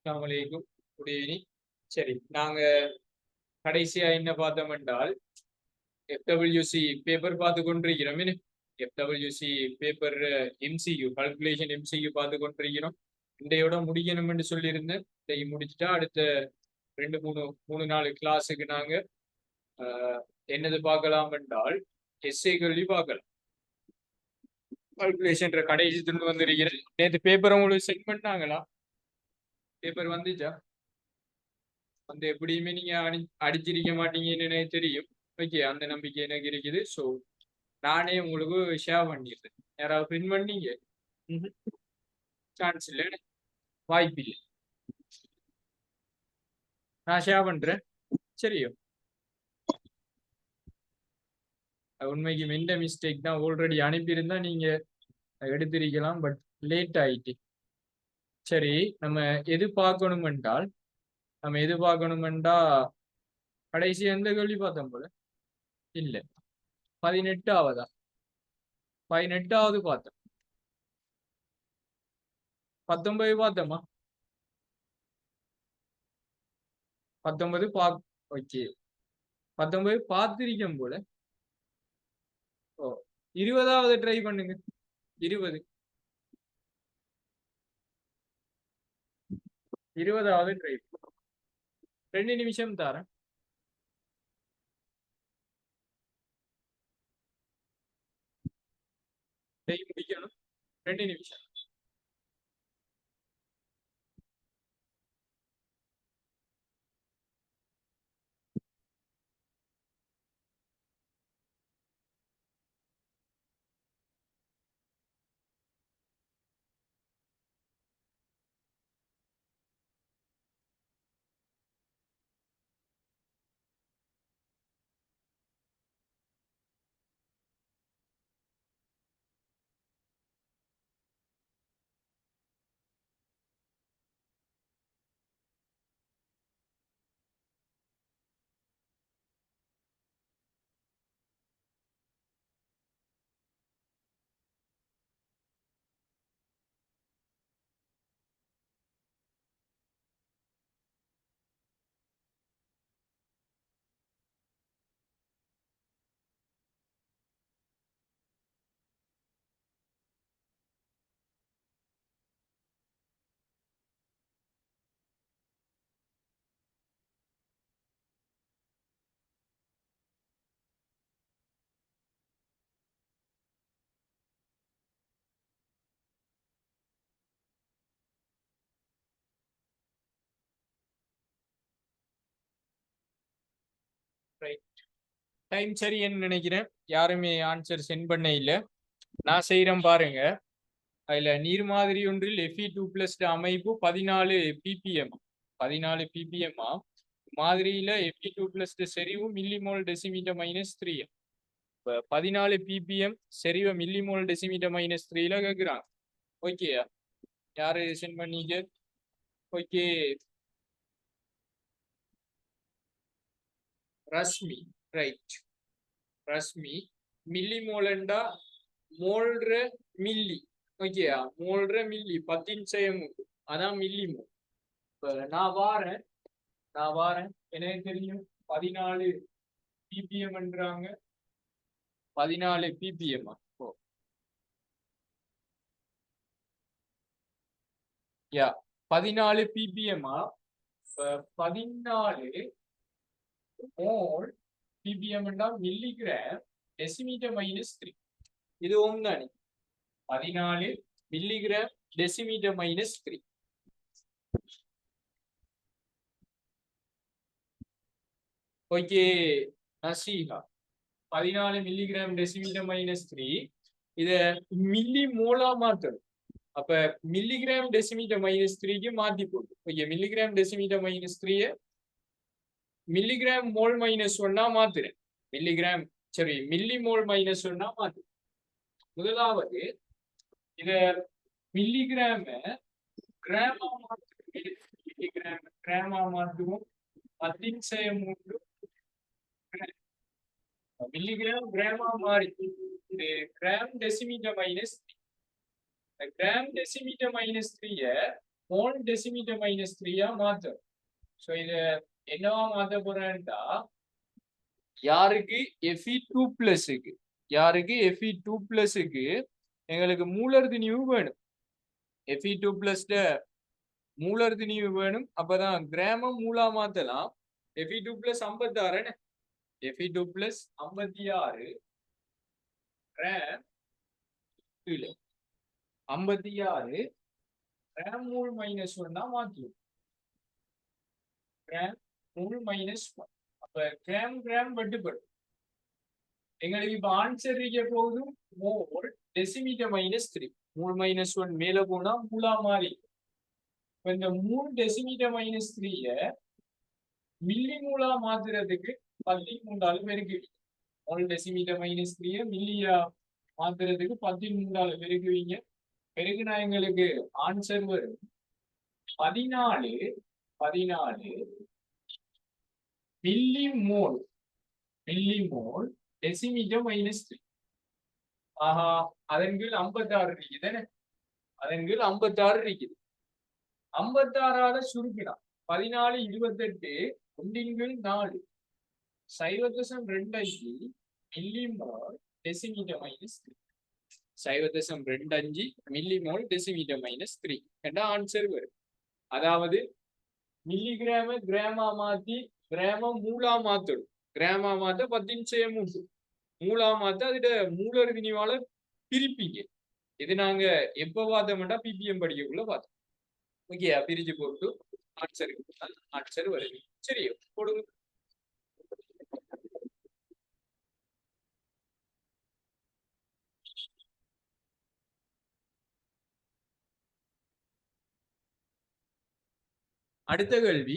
அஸ்ஸலாமு அலைக்கும். Good evening. சரி, நாங்க கடைசியா என்ன பார்த்தோம் என்றால், எஃப்டபிள்யூசி பேப்பர் பார்த்து கொண்டிருக்கிறோம். FWC paper MCQ calculation MCQ பார்த்து கொண்டிருக்கிறோம். இன்றையோட முடிக்கணும் என்று சொல்லியிருந்தேன். இதை முடிச்சுட்டா அடுத்த ரெண்டு மூணு நாலு கிளாஸுக்கு நாங்க அஹ், என்னது பார்க்கலாம் என்றால் எஸ்ஏ கேள்வி பார்க்கலாம். கால்குலேஷன் கடைசி துண்டு வந்திருக்கிறது. நேற்று பேப்பர் உங்களுக்கு சென்ட் பண்ணாங்களா? பேப்பர் வந்துச்சா? வந்து எப்படியுமே நீங்க அடிச்சிருக்க மாட்டீங்கன்னு எனக்கு தெரியும். ஓகே, அந்த நம்பிக்கை எனக்கு இருக்குது. ஸோ நானே உங்களுக்கு ஷேர் பண்ணிடுறேன். யாராவது பிரிண்ட் பண்ணீங்க? சான்ஸ் இல்லை, வாய்ப்பு இல்லை. நான் ஷேர் பண்றேன். சரியோ? உண்மைக்கு எந்த மிஸ்டேக் தான், ஆல்ரெடி அனுப்பியிருந்தா நீங்க எடுத்திருக்கலாம். பட் லேட் ஆயிட்டு. சரி, நம்ம எது பார்க்கணும் என்றால் கடைசி எந்த கேள்வி பார்த்தோம் போல இல்ல, 18ஆவதா? 18ஆவது பார்த்தோம். 19 பார்த்தோமா? 19 ஓகே, 19 பார்த்திருக்கேன் போல. ஓ, 20ஆவது ட்ரை பண்ணுங்க. 20ஆவது ட்ரை. 2 நிமிஷம் தரேன். டைம் முடிக்கணும். 2 நிமிஷம். ரைட். டைம் சரின்னு நினைக்கிறேன். யாருமே ஆன்சர் சென்ட் பண்ண இல்லை. நான் செய்யறேன் பாருங்க. அதுல நீர் மாதிரி ஒன்றில் Fe2+ அமைப்பு 14 ppm. 14 ppm மாதிரியில Fe2+ செறிவு மில்லிமோல் டெசிமீட்டர் -3. இப்ப 14 ppm செறிவு மில்லிமோல் டெசிமீட்டர் -3ல கேட்கிறாங்க. ஓகேயா? யாரு சென்ட் பண்ணீங்க? ஓகே, ரஷ்மி. ரைட். ரஷ்மி. மில்லிமோலண்டா மோல்ற மில்லி. ஓகேயா? மோல்ற மில்லி 10 அதான் மில்லிமோல். இப்ப நான் வாரேன். எனக்கு தெரியும் 14 ppm என்றாங்க. 14 ppm. Oh yeah, 14 ppm. 14 mole ppm என்றால் மில்லிகிராம் டெசிமீட்டர் -3. இது ஒன்றானே. 14 milligram decimetre -3. Okay Naseeka, 14 milligram decimetre -3. இத மில்லி மோலா மாத்தணும். அப்ப மில்லிகிராம் டெசிமீட்டர் -3க்கு மாத்தி போடும். Okay, milligram decimetre -3 milligram mole -1 மாத்துறேன். மில்லிகிராம், சரி, மில்லி மோல் -1 மாத்து. முதலாவது இத மில்லிகிராம கிராமா மாத்துவோம். மில்லிகிராம் கிராமா மாத்துவோம். 10 மில்லிகிராம் கிராமா மாறி இது gram decimetre -3. Gram decimetre -3 mole decimetre minus த்ரீயா மாத்தும். ஸோ இத என்னவா மாத்த போறேன்டா, யாருக்கு எஃப்இ டூ பிளஸுக்கு, யாருக்கு எஃப்இ டூ பிளஸுக்கு எங்களுக்கு மூலர் திணிவு வேணும். எஃப்இ டூ பிளஸ் மூலர் திணிவு வேணும். அப்பதான் கிராமம் மூலா மாத்தலாம். FE two plus 56, FE two plus 56 gram 56 gram mole minus ஒன்னா மாத்தியும். Gram mole minus one. அப்ப கிராம் கிராம் வெட்டுப்படும். எங்களுக்கு இப்ப ஆன்சர் இருக்க போதும் mole decimetre minus three. Mole minus one மேல போனா மூலா மாறி. இந்த மூல் டெசிமீட்டர் மைனஸ் த்ரீய மில்லி மூலா மாத்துறதுக்கு 13 பெருக்கு. மோல் டெசிமீட்டர் மைனஸ் த்ரீய மில்லியா மாத்துறதுக்கு 13 பெருக்குவீங்க. பெருக்குனா எங்களுக்கு ஆன்சர் வரும் 14 milli mole decimetre minus three. ஆஹா, அதன் கீழ் 56 இருக்குது. அதன் கீழ் 56 இருக்குது. 56ஆல சுருக்கினான் 14 28 ஒன்றின் கீழ் 4 0.25 millimole decimetre minus three. 0.25 millimole decimetre minus three என்ற ஆன்சர் வரும். அதாவது மில்லிகிராம கிராமா மாத்தி கிராம மூலா மாத்தடும். கிராமா மாத்த 10 மூலா மாத்த அதுட மூலர் வினிவால பிரிப்பீங்க. இது நாங்க எப்ப பார்த்தோம்னா பிபிஎம் படிக்கக்குள்ள பார்த்தோம். ஓகே, பிரிச்சு போட்டு ஆன்சர் வருது. சரி, கொடுங்க. அடுத்த கேள்வி,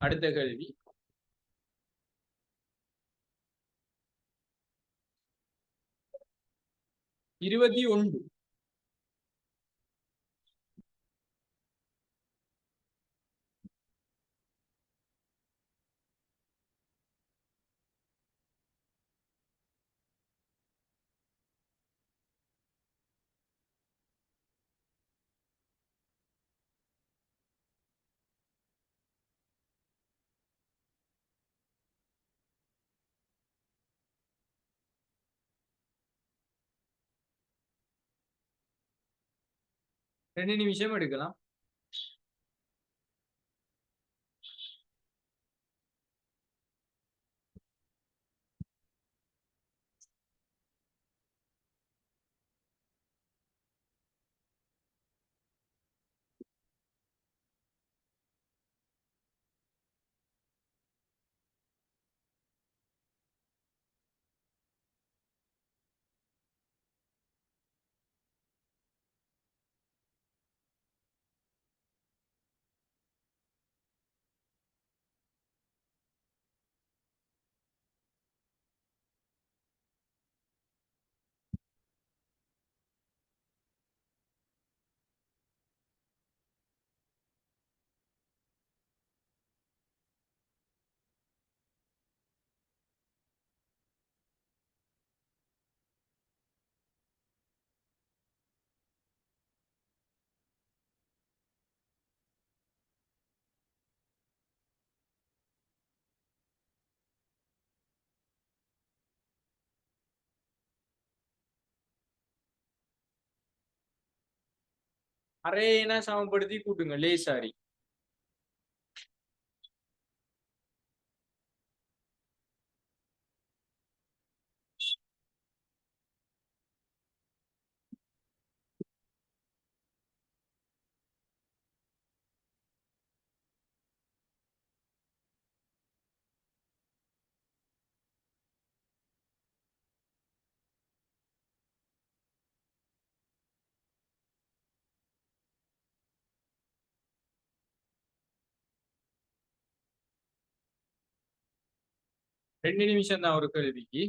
அடுத்த கேள்வி 21. ரெண்டு நிமிஷம் எடுக்கலாம். அரையனா சமப்படுத்தி கூட்டுங்க லேசாரி. ரெண்டு நிமிஷம் தான் ஒரு கேள்விக்கு.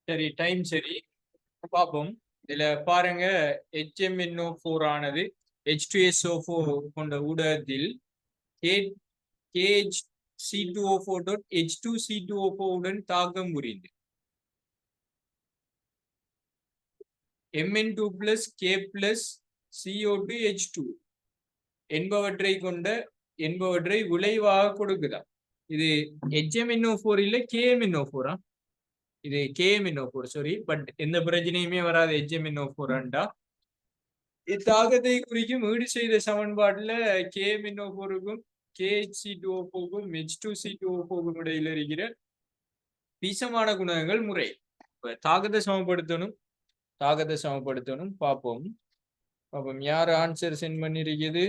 சரி டைம் சரி பார்ப்போம். இதுல பாருங்க HMnO4 ஆனது H2SO4 கொண்ட ஊடகத்தில் KHC2O4.H2C2O4 உடன் தாக்கம் புரிந்து Mn2 plus K plus CO2 H2 என்பவற்றை விளைவாக கொடுக்குதா. இது HMnO4 இல்ல KMnO4. இது KMnO4 சாரி, பட் எந்த பிரச்சனையுமே வராது. HMnO4 ஆண்டா இத்தாக்கத்தை குறிக்கும் ஈடு செய்த சமன்பாட்டுல KMnO4க்கும் KHC2O4க்கும் H2C2O4க்கும் இடையில இருக்கிற பீசமான குணகங்கள் முறை. தாக்கத்தை சமப்படுத்தணும் பார்ப்போம். யார் ஆன்சர் சென்ட் பண்ணிருக்கிறது?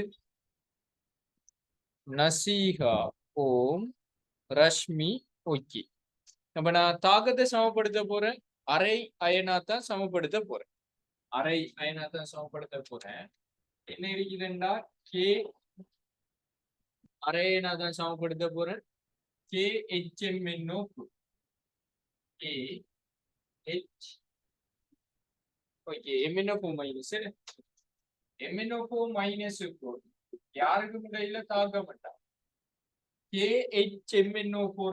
நசீகா, ஓம், ரஷ்மி. ஓகே, அப்ப நான் தாக்கத்தை சமப்படுத்த போறேன். அரை அயனாத்தான் சமப்படுத்த போறேன். என்ன இருக்குதுண்டா கே அரை அயனாத்தான் சமப்படுத்த போறேன். KHMnO4 okay MnO4 minus MnO4 minus யாருக்கு இடையில தாக்க மாட்டா. KHMnO4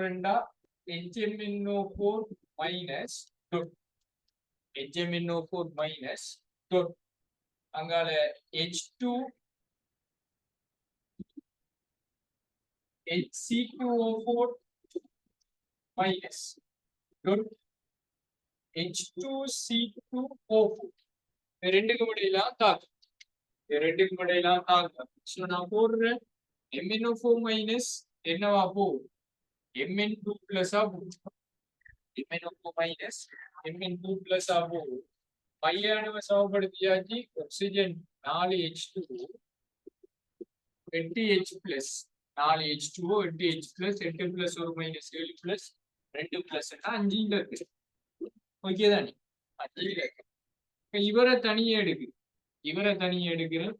HMnO4 minus HMnO4 minus அங்கால H2 HC2O4 minus H2C2O4 ரெண்டுக்கும் இடையிலாம் தாக்கம். நான் போடுறேன் MnO4 மைனஸ் என்னவா போகும்? Mn2 பிளஸ் ஆகும். MnO4 மைனஸ் Mn2 பிளஸ் ஆகும். மையானவ சமப்படுத்தியாச்சு. Oxygen 4H2 8H plus 4H2O 8H plus 8 plus 1 minus 7 plus 2 plus 5 இருக்கு. ஓகே தானே? 5 இருக்கு. இவரை தனியே எடுக்கிறேன்.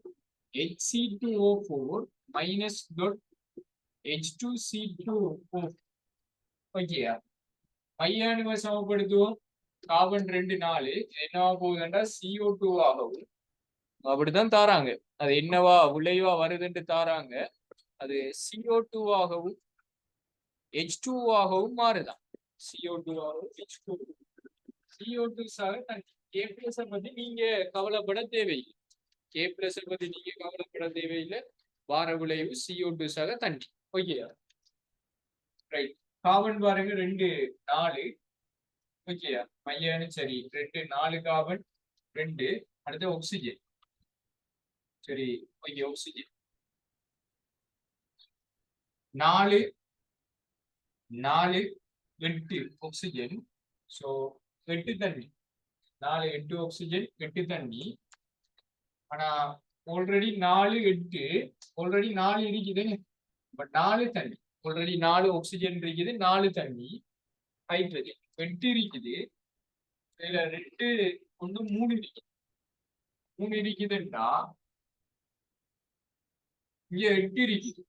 HC2O4 minus H2C2O4. ஓகேயா? மையானுவ சமப்படுத்துவோம். கார்பன் 2 4 என்னவா போகுதுன்னா CO2 ஆகவும் அப்படித்தான் தாராங்க. அது என்னவா விளைவா வருதுன்னு தாராங்க. அது CO2 ஆகவும் H2 ஆகவும் மாறுதான். CO2 ஆகவும் H2 CO2 K பிளஸ் பத்தி நீங்க கவலைப்பட தேவையில்லை. வார விளைவு CO2 சாக தண்ணி. Okay right. கார்பன் பாருங்க 2 4. ஓகேயா? மையானு சரி 2 4 கார்பன் 2. அடுத்து ஆக்சிஜன். சரி ஓகே, ஆக்சிஜன் 4 8 ஆக்சிஜன். சோ 8 தண்ணி. 4 8 ஆக்சிஜன் 8 தண்ணி. ஆனா ஆல்ரெடி 4 இருக்குது. பட் 4 தண்ணி. ஆல்ரெடி 4 ஆக்சிஜன் இருக்குது, 4 தண்ணி. ஹைட்ரஜன் 8 இருக்குது. இதுல 2 ஒன்று 3 இருக்குது. 3 இருக்குதுன்னா இங்க 8 இருக்குது.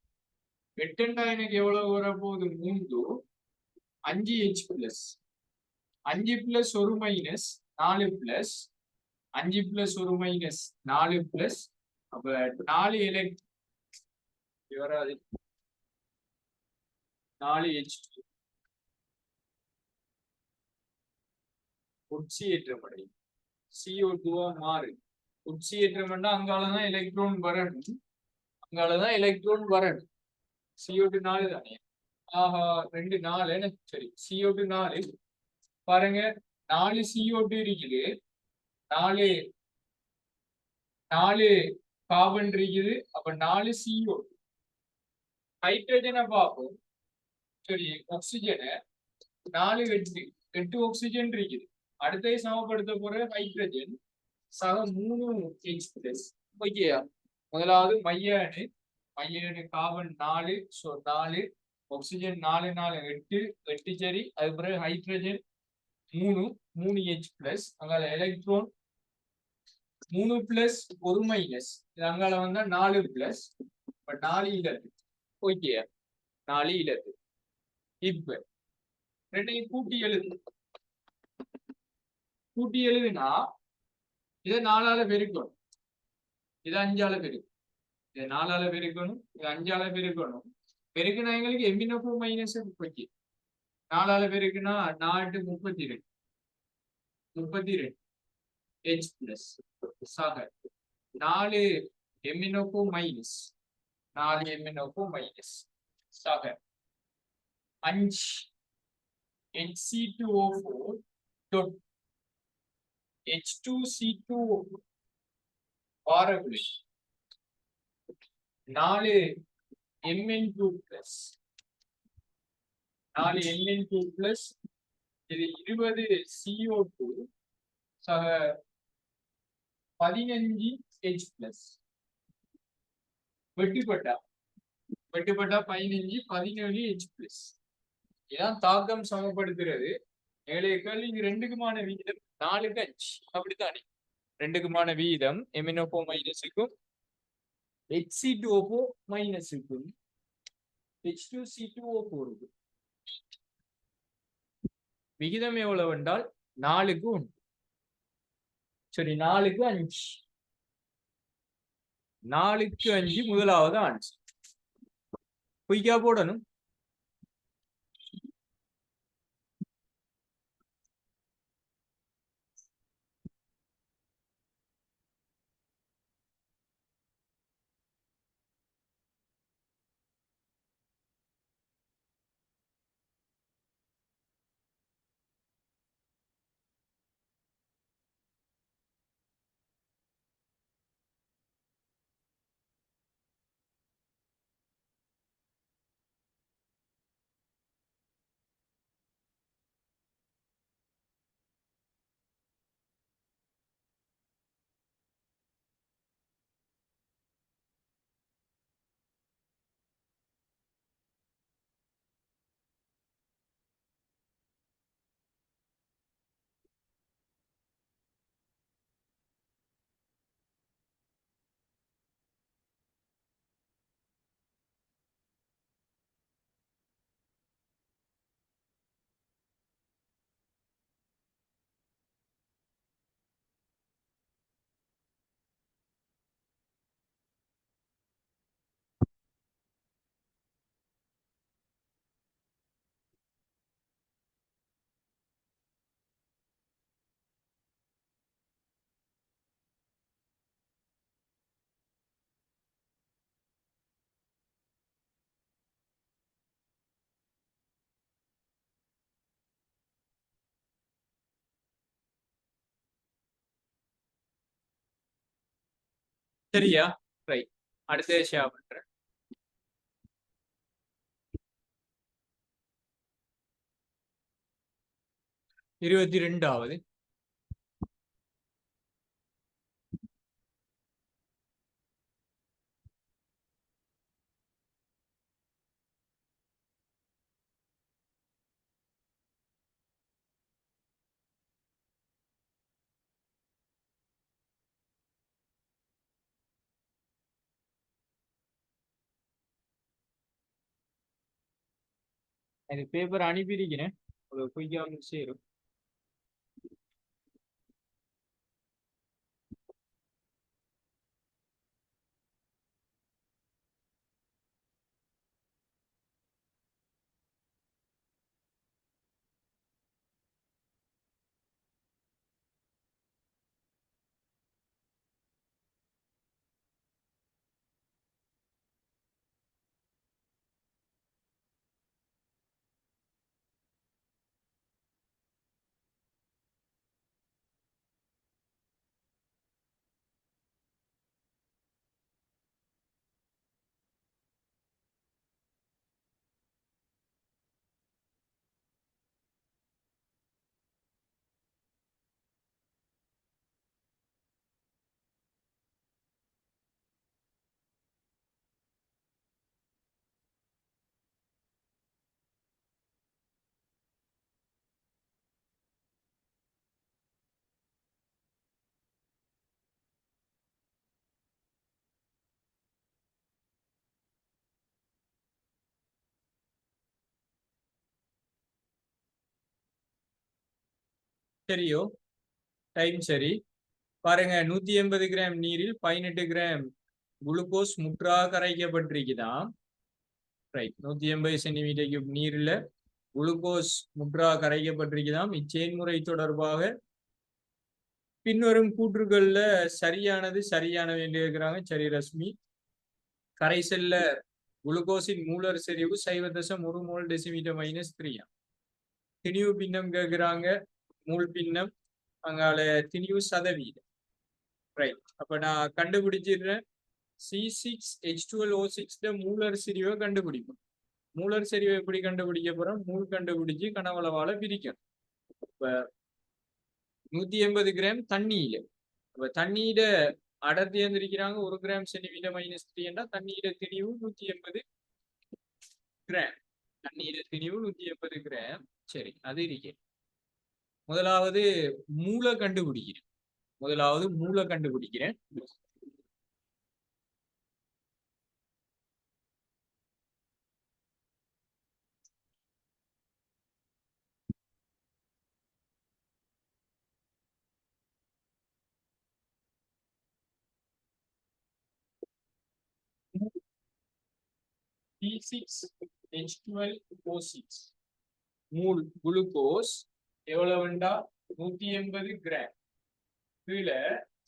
8ண்டா எனக்கு எவ்வளவு வர போகுது? 3 5H plus 5 plus 1 minus 4 plus 5 plus 1 minus 4 plus அப்ப 4 வராது. 4H2 உட்சியேற்றம் அடையும். CO2 மாறு. உட்சியேற்றம்னா அங்காலதான் எலக்ட்ரான் வரணும். CO2 4 தானே. ஆஹா 2 4 சரி. CO2 4 பாருங்க. 4 CO2 இருக்குது. 4 கார்பன் இருக்குது. அப்ப 4 CO2. ஹைட்ரஜனை பார்ப்போம். சரி, ஆக்சிஜனை 4 8 ஆக்சிஜன் இருக்குது. அடுத்தது சமப்படுத்த போற ஹைட்ரஜன் சக 3H பிளஸ். ஓகேயா? முதலாவது மையானு கார்பன் 4. ஸோ 4 ஆக்சிஜன் 4 4 8 சரி. அது பிறகு ஹைட்ரஜன் 3H பிளஸ். அங்கால எலக்ட்ரான் 3 பிளஸ் 1 மைனஸ். இது அங்கால வந்தா 4 பிளஸ். 4 இலக்கு. ஓகேயா? 4 இலக்கு. இப்ப ரெண்டையும் கூட்டி எழுது. கூட்டி எழுதுனா இதை 4ஆல பெருக்கணும், இதை 5ஆல பெருக்கணும், இதை 4ஆல பெருக்கணும், இதை 5ஆல பெருக்கணும். பெருக்குனா எங்களுக்கு எம்பினப்பு மைனஸ் 30, 4ஆல பெருக்குனா 4 32, 32 H பிளஸ் சக 4 எமினோகோ மைனஸ், 4 எமினோகோ மைனஸ் சக 5 Hc2O4 dot H2C2 பாரகுலை 4 Mn2 plus 4 Mn2 plus இது 20 CO2 சக 15 H பிளஸ் வெட்டுப்பட்டா 15 17 H பிளஸ். இதான் தாக்கம் சமப்படுத்துறது. ஏழைகள் இது ரெண்டுக்குமான விகிதம் 4க்கு 5 அப்படித்தானே. ரெண்டுக்குமான விகிதம் எமினோபோ மைனஸுக்கும் Hc2O4 மைனஸுக்கும் H2C2O4க்கும் விகிதம் எவ்வளவு என்றால் 4க்கு 1. சரி, 4க்கு 5, 4க்கு 5 முதலாவது ஆன்சர். குயிக்கா போடணும். சரியா? ரைட். அடுத்த ஷேர் பண்றேன். 22வது எனக்கு பேப்பர் அனுப்பியிருக்கிறேன். ஒரு குயிக்கா வந்து சேரும். சரியோ? டைம் சரி பாருங்க 180 கிராம் நீரில் 18 கிராம் குளுக்கோஸ் முற்றாக கரைக்கப்பட்டிருக்குதாம். ரைட் 180 சென்டிமீட்டர் கியூப் நீர்ல குளுக்கோஸ் முற்றாக கரைக்கப்பட்டிருக்குதாம். இச்செயல்முறை தொடர்பாக பின்வரும் கூற்றுகள்ல சரியானவை என்று இருக்கிறாங்க. சரி ரஷ்மி. கரைசல்ல குளுக்கோஸின் மூலர் செறிவு 0.1 மோல் டெசிமீட்டர் -3. திணிவு பின்னம் கேட்கிறாங்க. மூல் பின்னம் அங்கால திணிவு சதவீதம். ரைட் அப்ப நான் கண்டுபிடிச்சிடுறேன். C6H12O6 மூலர் செறிவை கண்டுபிடிக்கும். மூலர் செறிவை எப்படி கண்டுபிடிக்க போறோம்? மூல் கண்டுபிடிச்சு கனவளவால பிரிக்கணும். இப்ப 180 கிராம் தண்ணியில அப்ப தண்ணீர அடர்த்தி இருக்கிறாங்க 1 கிராம் சென்டிமீட்டர் -3 என்றா தண்ணீர திணிவு 180 கிராம். தண்ணீர திணிவு 180 கிராம். சரி அது இருக்கு. முதலாவது மூல கண்டுபிடிக்கிறேன். C6H12O6 மூல் glucose எவ்வளவுண்டா 180 gram. கீழே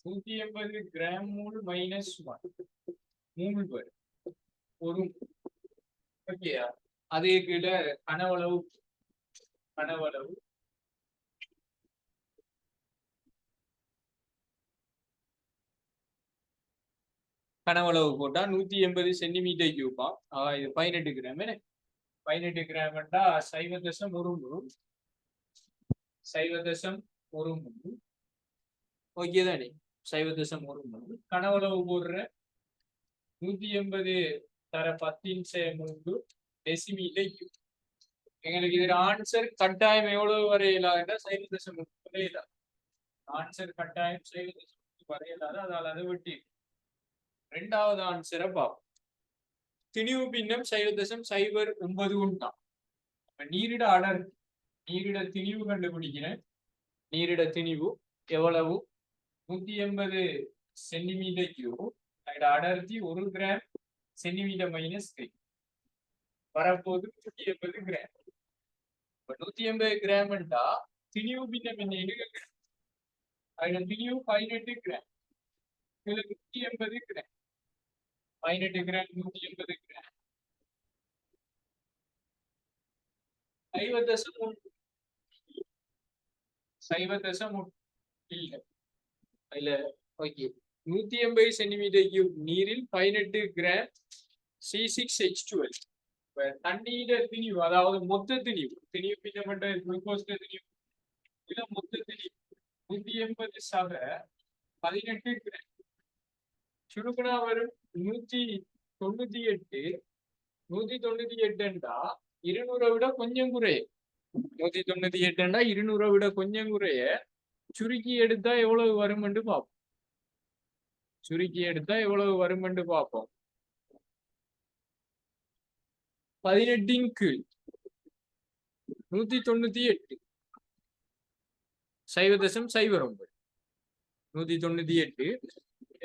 180 கிராம் மூல் -1 மூல் வரும் ஒரு. ஓகேயா? அதே கீழே கனவளவு போட்டா 180 சென்டிமீட்டர் கியூபா. இது 18 கிராம். 18 கிராம் 0.1 மூல். ஓகே தானே? 0.1 கனவளவு போடுற 180 தர 10⁻³ டெசிமீட்டர் கியூப். எங்களுக்கு இதுல ஆன்சர் கட்டாயம் எவ்வளவு வரையலாம்னா 0.3 வரையலாம். ஆன்சர் கட்டாயம் 0.3 வரையலாது. அதால அதை வெட்டி ரெண்டாவது ஆன்சரை பார்ப்போம். திணிவு பின்னம் 0.09 உண்டாம். நீரிட அடர்த்தி நீரிட திணிவு கண்டுபிடிக்கிறேன். நீரிட திணிவு எவ்வளவு? 180 சென்டிமீட்டர் கியூப். அடர்த்தி 1 கிராம் சென்டிமீட்டர் -3 வரப்போது 180 கிராம். 180 கிராம் திணிவு பின்னம் என்ன எடுக்க? அதுல திணிவு 18 கிராம். 180 கிராம் 18 கிராம் 180 கிராம் 0.1 இல்லை இல்ல. ஓகே 180 சென்டிமீட்டர் கியூப் நீரில் 18 கிராம் C6H12 தண்ணீர திணிவு அதாவது மொத்த திணிவு பின்னப்பட்ட குளுக்கோஸ் திணிவு இல்ல மொத்த திணிவு 180 சக 18 கிராம் சுருக்குனா வரும் 198 என்றா 200 விட கொஞ்சம் குறைய. 198 என்றா 200 விட கொஞ்சம் குறைய. சுருக்கி எடுத்தா எவ்வளவு வரும் என்று பார்ப்போம். 18 கீழ் 198 0.09 198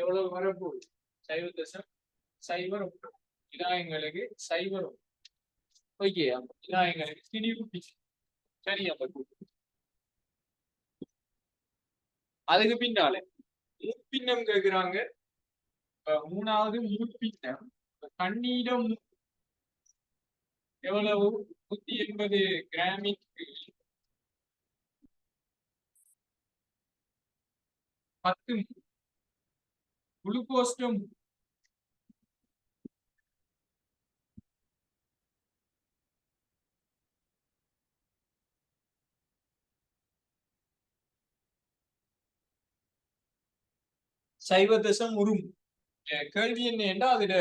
எவ்வளவு வரப்போகுது? 0.09 இதான் எங்களுக்கு 0. ஓகே இதான் எங்களுக்கு திணிவு சரியா? அதுக்கு பின்னால மூப்பின்னம் கேட்கிறாங்க. மூணாவது மூப்பின்னம் தண்ணீரம் எவ்வளவு? 180 கிராமிற்கு 10 குளுக்கோஸ்டம் சைவதசம் ஒரு. கேள்வி என்ன என்றால் அதுல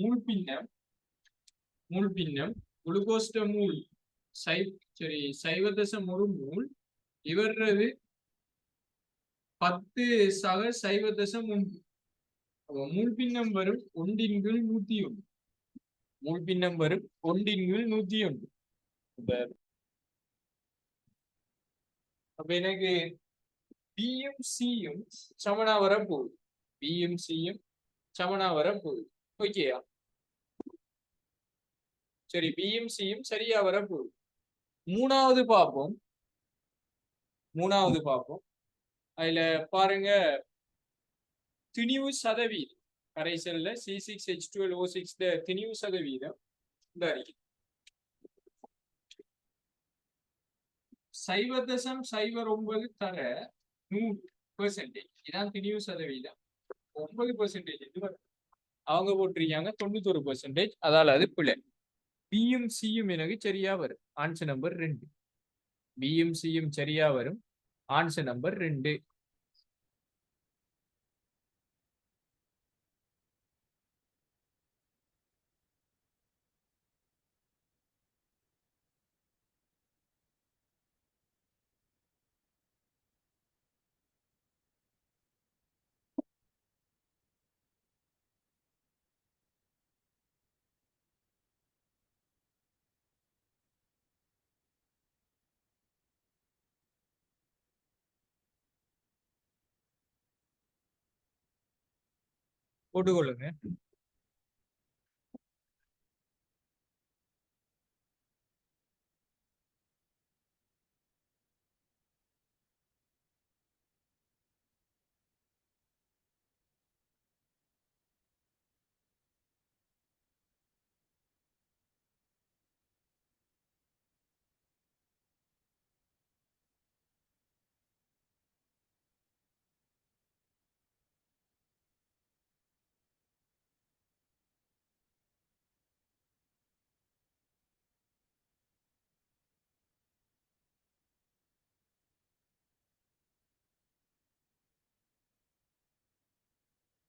மூழ்பின்னம் குளுக்கோஸ்ட மூல் சரி 0.1 மூல் இவரது 10 சக 0.1 மூழ்பின்னம் வரும் 1/101 மூழ்பின்னம் வரும் 1/101. அப்ப எனக்கு பியும் சியும் சமனா வரப்போகுது. பியும் சியும் சமனா வரப்போகுது. ஓகேயா? சரி, பியும் சியும் சரியா வரப்போகுது. மூணாவது பார்ப்போம். அதுல பாருங்க, திணிவு சதவீதம் கரைசல்ல C6H12O6 திணிவு சதவீதம் இந்த அறிக்கை 0.09 தர 100%. இதான் திணிவு சதவீதம். 9% அவங்க போட்டிருக்காங்க 91%. அதால அது பிள்ளை. பியும் சியும் எனக்கு சரியா வரும். Answer number 2. பியும் சியும் சரியா வரும். Answer number 2. போட்டுக்கொள்ளுங்க.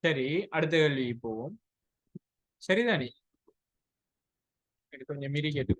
சரி, அடுத்த கேள்வி போவோம். சரிதானே? கொஞ்சம் மீறி கேட்டு.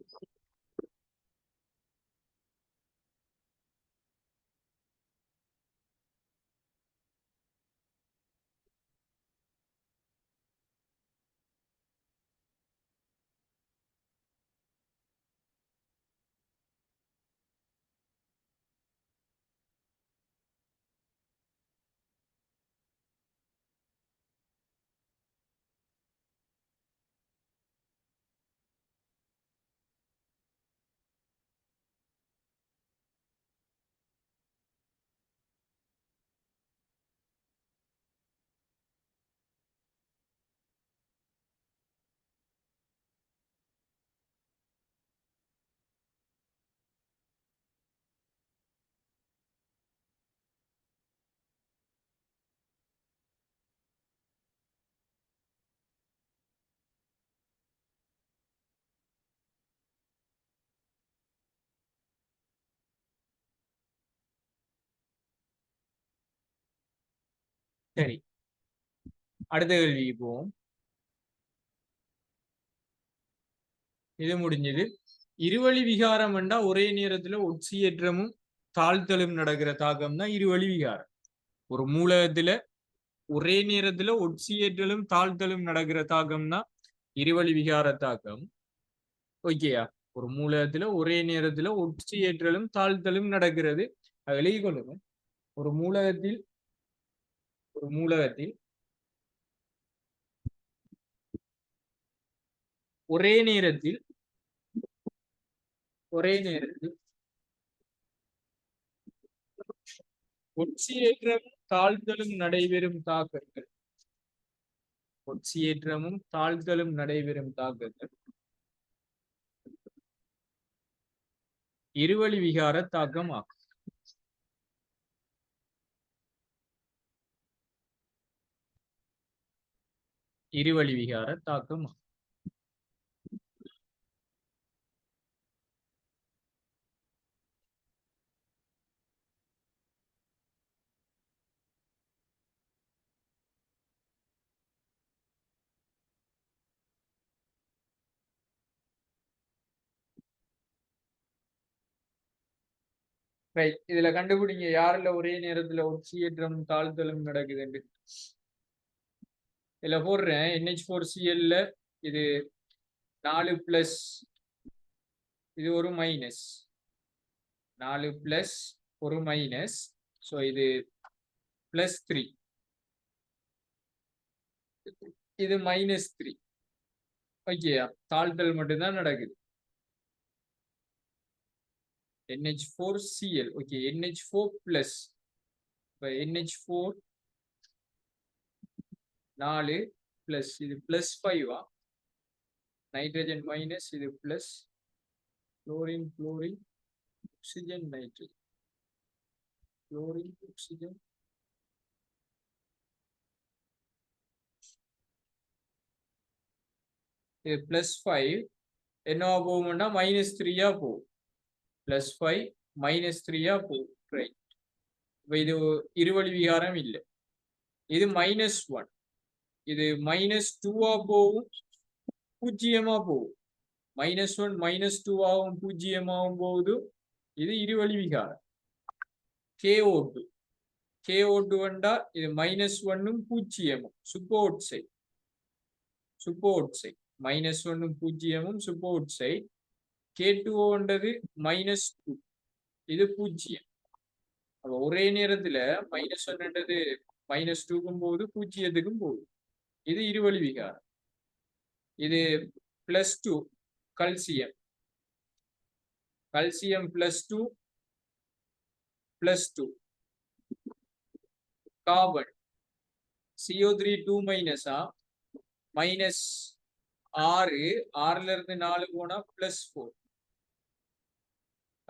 சரி, அடுத்த கேள்விக்கு போவோம். இது முடிஞ்சது. இருவழி விகாரம் என்றா ஒரே நேரத்துல ஒட்சியேற்றமும் தாழ்த்தலும் நடக்கிற தாக்கம் தான் இருவழி விகாரம். ஒரு மூலகத்துல ஒரே நேரத்துல ஒட்சியேற்றலும் தாழ்த்தலும் நடக்கிற தாக்கம் தான் இருவழி விகார தாக்கம். ஓகேயா? ஒரு மூலகத்துல ஒரே நேரத்துல ஒட்சியேற்றலும் தாழ்த்தலும் நடக்கிறது. அதை எழுதி கொள்ளுங்க. ஒரு மூலகத்தில் ஒரே நேரத்தில் ஒட்சியேற்றமும் தாழ்த்தலும் நடைபெறும் தாக்கங்கள் இருவழி விகார தாக்கம் ஆகும். இருவழி விகார தாக்கம் ஆகும். ரைட், இதுல கண்டுபிடிங்க யாருல ஒரே நேரத்துல ஒட்சியேற்றம் தாழ்த்தலும் நடக்குதுன்னு. இதுல போடுறேன் NH4Cl இது 4+, இது ஒரு மைனஸ், 4+ ஒரு மைனஸ். ஸோ இது +3. இது -3. ஓகேயா, தாழ்த்தல் மட்டும்தான் நடக்குது. NH4Cl. Okay, NH4 plus. இப்போ NH4 4 பிளஸ், இது +5. நைட்ரஜன் மைனஸ், இது plus. Chlorine chlorine oxygen nitrogen, chlorine oxygen. இது +5 என்னவா போகும்னா -3 போகும். +5 -3 போகும். ரைட். இப்போ இது இருவழி விகாரம் இல்லை. இது -1, இது -2 போகும், 0 போகும். -1 -2 ஆகும், 0 போகுது. இது இருவழி விகாரம். KO2 KO2 வந்தா இது -1ம் 0ம் சூப்பர் சைட். சூப்பர் சைட் -1ம் 0ம் சூப்பர் சைட். K2O ன்றது -2, இது 0. அப்ப ஒரே நேரத்துல -1ன்றது -2க்கும் போகுது, 0த்துக்கும் போகுது. இது இருவழி விகாரம். இது +2 கல்சியம். கல்சியம் +2 +2. கார்பன் CO3 2 மைனஸா, -6, 6ல இருந்து 4 போனா +4.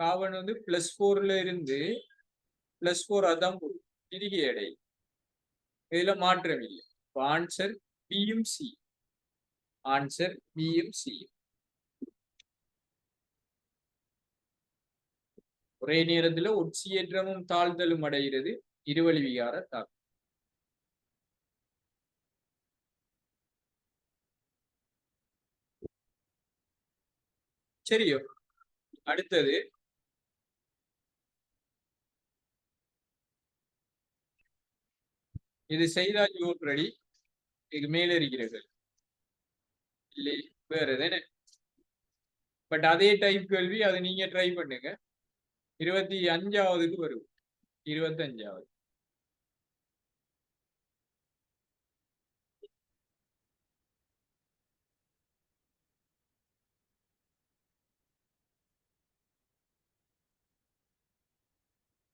கார்பன் வந்து +4ல இருந்து +4 அதான் போகும். பிரிகை எடை இதுல மாற்றம் இல்லை. ஆன்சர் பியும் சி. ஆன்சர் பியும் சி. ஒரே நேரத்துல ஒட்சியேற்றமும் தாழ்தலும் அடைகிறது இருவழி விகார தாக்கம். சரியோ, அடுத்தது இது செய்தால் ஆல்ரெடி இது மேல இருக்கிறது இல்லை, வேற எதுன்னு. பட் அதே டைப் கேள்வி, அதை நீங்க ட்ரை பண்ணுங்க. 25வது வரும். 25வது.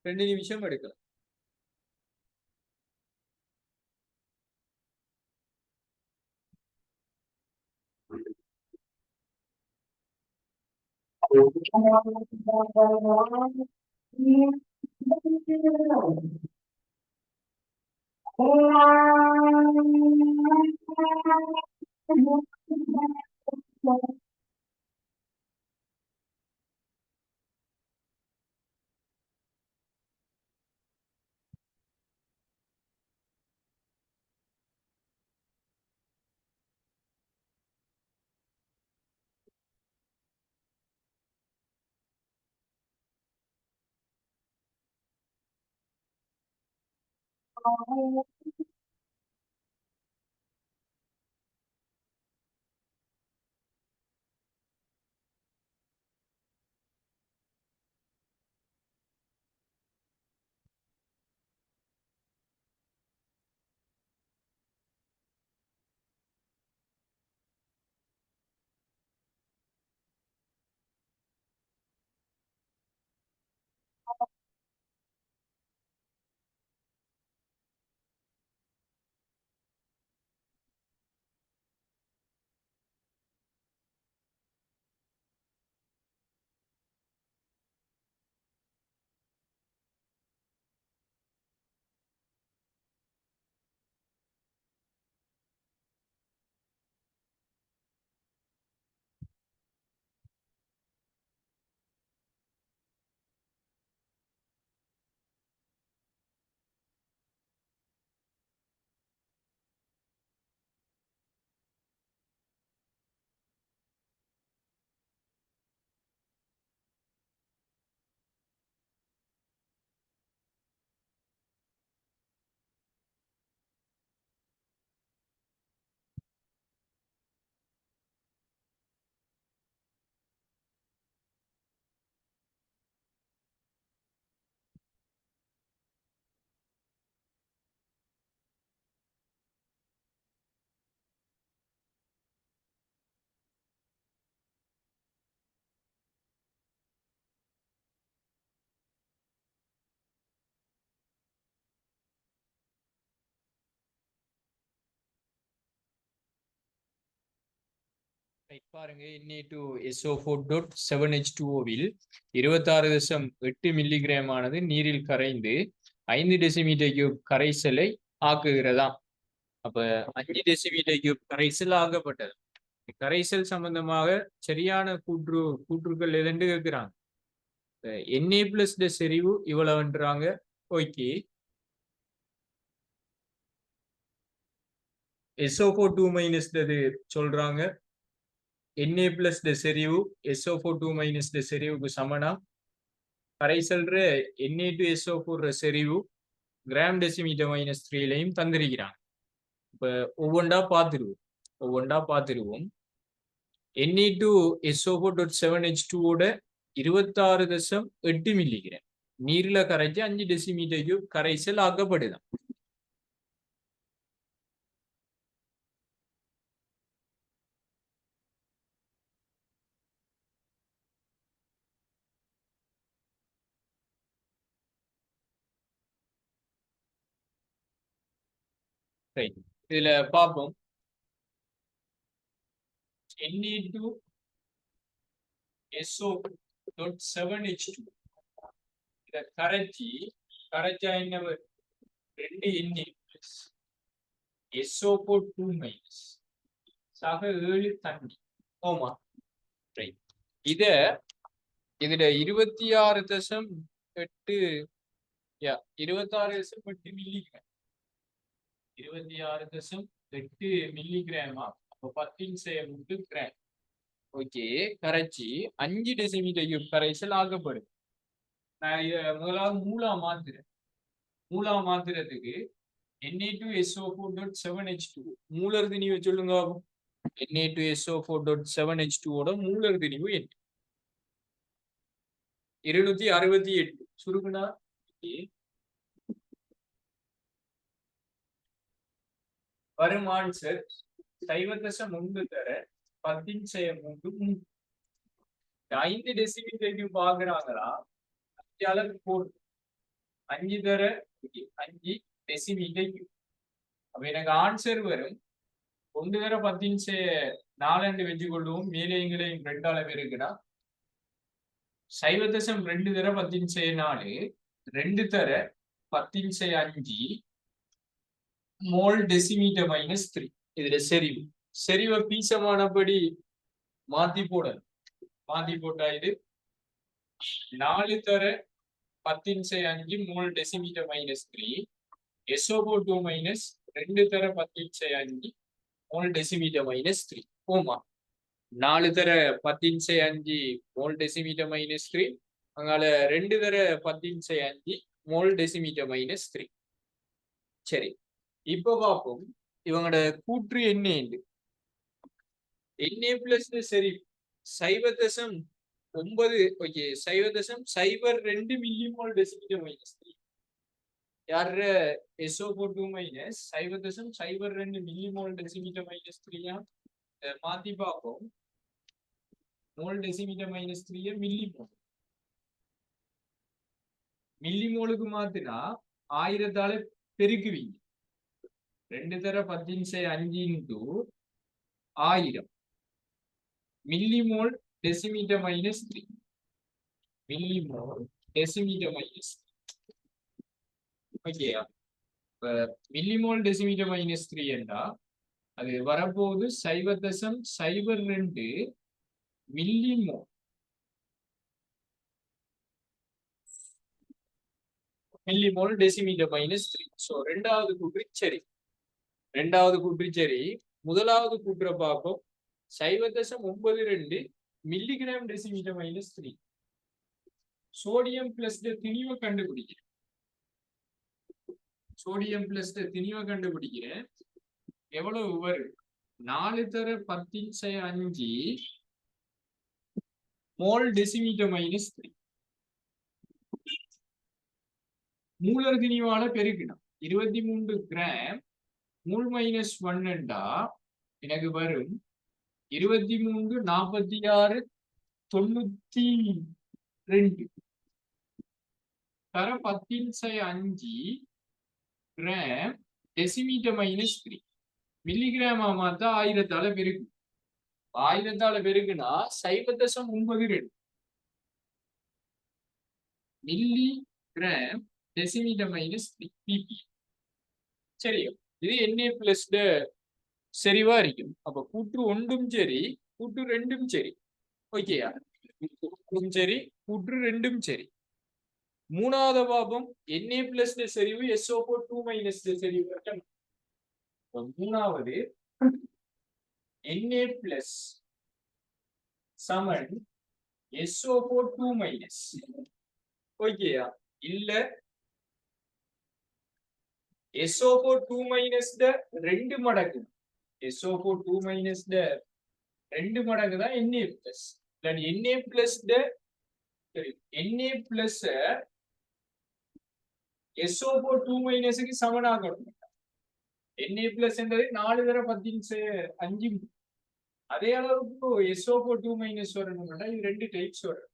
ரெண்டு நிமிஷம் எடுக்கலாம். பாருங்க Na2SO4.7H2O-வில் 26.8 மில்லிகிராம் ஆனது நீரில் கரைந்து 5 டெசிமீட்டர் கியூப் கரைசலை ஆக்குகிறதாம். அப்ப 5 டெசிமீட்டர் கியூப் கரைசல் ஆக்கப்பட்டது. கரைசல் சம்பந்தமாக சரியான கூற்றுக்கள் எதுன்னு கேட்கிறாங்க. Na+ செறிவு இவ்வளவுன்றாங்க. ஓகே. SO4 2- சொல்றாங்க. Na+ செறிவு SO4 2- செறிவுக்கு சமனா. கரைசல்ற Na2SO4 செறிவு கிராம் டெசிமீட்டர் -3லையும் தந்திருக்கிறாங்க. இப்ப ஒவ்வொன்றா பார்த்துருவோம். Na2SO4.7H2ஓட 26.8 மில்லிகிராம் நீர்ல கரைச்சு 5 டெசிமீட்டர் கியூப் கரைசல் ஆக்கப்படுதான். இதுல பார்ப்போம். Na2SO.7H2 இத கரைச்சா என்ன 2 Na+SO4 2- சக 7 தண்ணி. ஓமா. இதுல 26.8 26.8 மில்லிகிராம் 26.8 மில்லிகிராமா. அப்ப 10 கிராம். ஓகே. கரைச்சி 5 டெசிமீட்டர் கியூப் கரைசல் ஆக்கப்படுது. நான் இத முதலாவது மூலா மாத்துறதுக்கு Na2SO4.7H2 மூலர் திணிவு சொல்லுங்க. Na2SO4.7H2ஓட மூலர் திணிவு என்ன? 268. சுருக்குனா வரும் ஆன்சர் 0.1 தர 10⁻3. 5 டெசிமீட்டர் கியூப் ஆகுறாங்களா? 5 அளவு போடு. 5 தர 5 டெசிமீட்டர் கியூப். அப்ப எனக்கு ஆன்சர் வரும் 1 தர 10⁻4 வச்சு கொள்ளுவோம். மேலே எங்களையும் 2 அளவு இருக்குன்னா 0.2 தர 10⁻4 2 தர 10⁻5 மோல் டெசிமீட்டர் -3. இதுல செறிவை பீசமானபடி மாத்தி போட்டா இது 4 தர 10⁻5 மோல் டெசிமீட்டர் -3. SO4 2- 2 தர 10⁻5 மோல் டெசிமீட்டர் -3. ஓமா. 4 தர 10⁻5 மோல் டெசிமீட்டர் -3. அங்கால 2 தர 10⁻5 மோல் டெசிமீட்டர் -3. சரி, இப்ப பார்ப்போம் இவங்களோட கூற்று என்ன. Na+ சரி 0.9. ஓகே. 0.02 millimole decimetre -3. யார SO4 2- 0.02 மில்லிமோல் டெசிமீட்டர் -3. மாத்தி பார்ப்போம். மோல் டெசிமீட்டர் -3 மில்லிமோலுக்கு மாத்தினா 1000ஆல பெருக்குவீங்க. 2 தர 10⁻5 into 1000 millimole decimetre -3. Millimole decimetre -3. ஓகேயா? மில்லிமோல் டெசிமீட்டர் -3 என்றா அது வரப்போகுது 0.02 மில்லிமோல். Millimole decimetre -3. சோ ரெண்டாவது கூற்று சரி. முதலாவது கூற்ற பார்ப்போம். 0.92 மில்லிகிராம் டெசிமீட்டர் -3. சோடியம் பிளஸ் திணிவை கண்டுபிடிக்கிறேன். எவ்வளவு வரும்? 4 தர 10⁻5 மோல் டெசிமீட்டர் -3. மூலர் திணிவால பெருக்கணும். 23 கிராம் மூல் -1 என்றா எனக்கு வரும் 23 46 92 தர 10⁻5 கிராம் டெசிமீட்டர் -3. மில்லிகிராமா மாத்தா 1000ஆல பெருக்கும். 1000 பெருக்குனா 0.92 milligram decimetre minus PB. சரி, இது Na பிளஸ் சரிவா இருக்கும். அப்ப கூற்று ஒன்றும் சரி, கூற்று ரெண்டும் சரி. ஓகேயா? கூற்றும் சரி, கூற்று ரெண்டும் சரி. மூணாவது பாபம் Na பிளஸ் செறிவு SO4 2 மைனஸ் செறிவு. மூணாவது Na பிளஸ் சமன் SO4 2 மைனஸ். ஓகேயா? இல்ல SO4 2 மைனஸ் 2 மடங்கு. SO4 2 மைனஸ் 2 மடங்கு தான் Na plus. Na plus Na plus SO4 2 மைனஸுக்கு சமனாகணும். Na plus என்றது 4 தர 10⁵ அதே அளவுக்கு SO4 2 மைனஸ் வரணும்னா இது ரெண்டு டைப்ஸ் வரும்.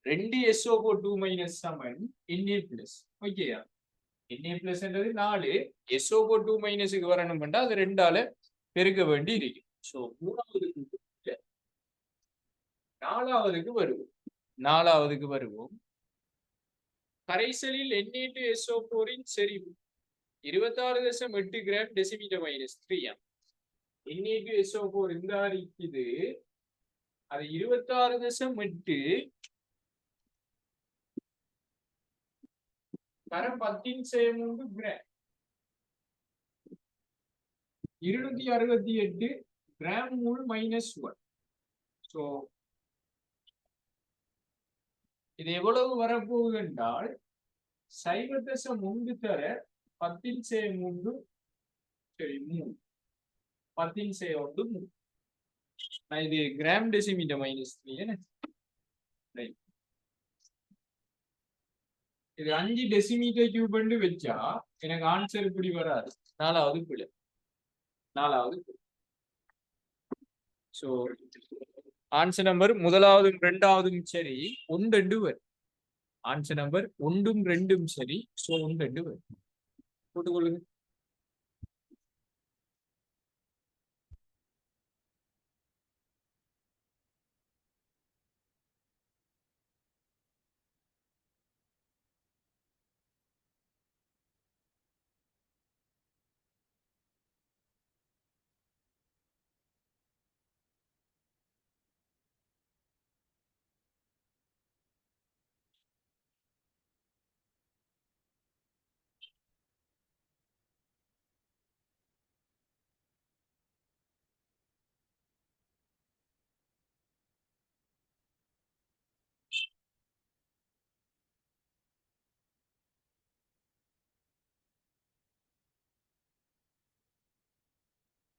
2 SO4 2 மைனஸ் சமன் Na பிளஸ். ஓகேயா? Na பிளஸ் என்றது 4, SO4 2 மைனஸுக்கு வரணும்னா அது 2ஆல பெருக்க வேண்டி இருக்கு. சோ மூணாவதுக்கு நாலாவதுக்கு வருவோம். கரைசலில் Na2SO4 இன் செறிவு 26.8 gram decimetre minus 3m. Na2SO4 இந்த இருக்குது, அது 26.8 தர 10⁵ gram 268 gram mole minus 1. So இது எவ்வளவு வரப்போகுது என்றால் 0.1 தர 10⁵ சரி 3 10⁵ இது கிராம் டெசிமீட்டர் மைனஸ் 3. இது 5 டெசிமீட்டர் கியூப் பண்ணி வச்சா எனக்கு ஆன்சர் இப்படி வராது. நாலாவது பிழை. சோ ஆன்சர் நம்பர் முதலாவதும் இரண்டாவதும் சரி, 1 2 வரும். ஆன்சர் நம்பர் 1 2 சரி. சோ 1 2 வரும். போட்டுக்கொள்ளுங்க.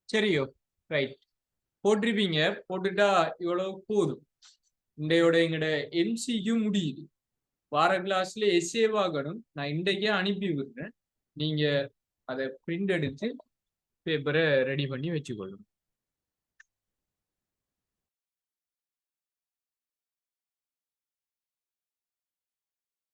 சரியோ, ரைட். போட்டிருப்பீங்க. போட்டுட்டா இவ்வளவு போதும். இன்றையோட எங்கட MCQ முடியுது. வார கிளாஸ்ல எஸ்ஏ வாங்கணும். நான் இன்றைக்கே அனுப்பி விடுறேன். நீங்க அதை பிரிண்ட் எடுத்து பேப்பரை ரெடி பண்ணி வச்சுக்கொள்ளும்.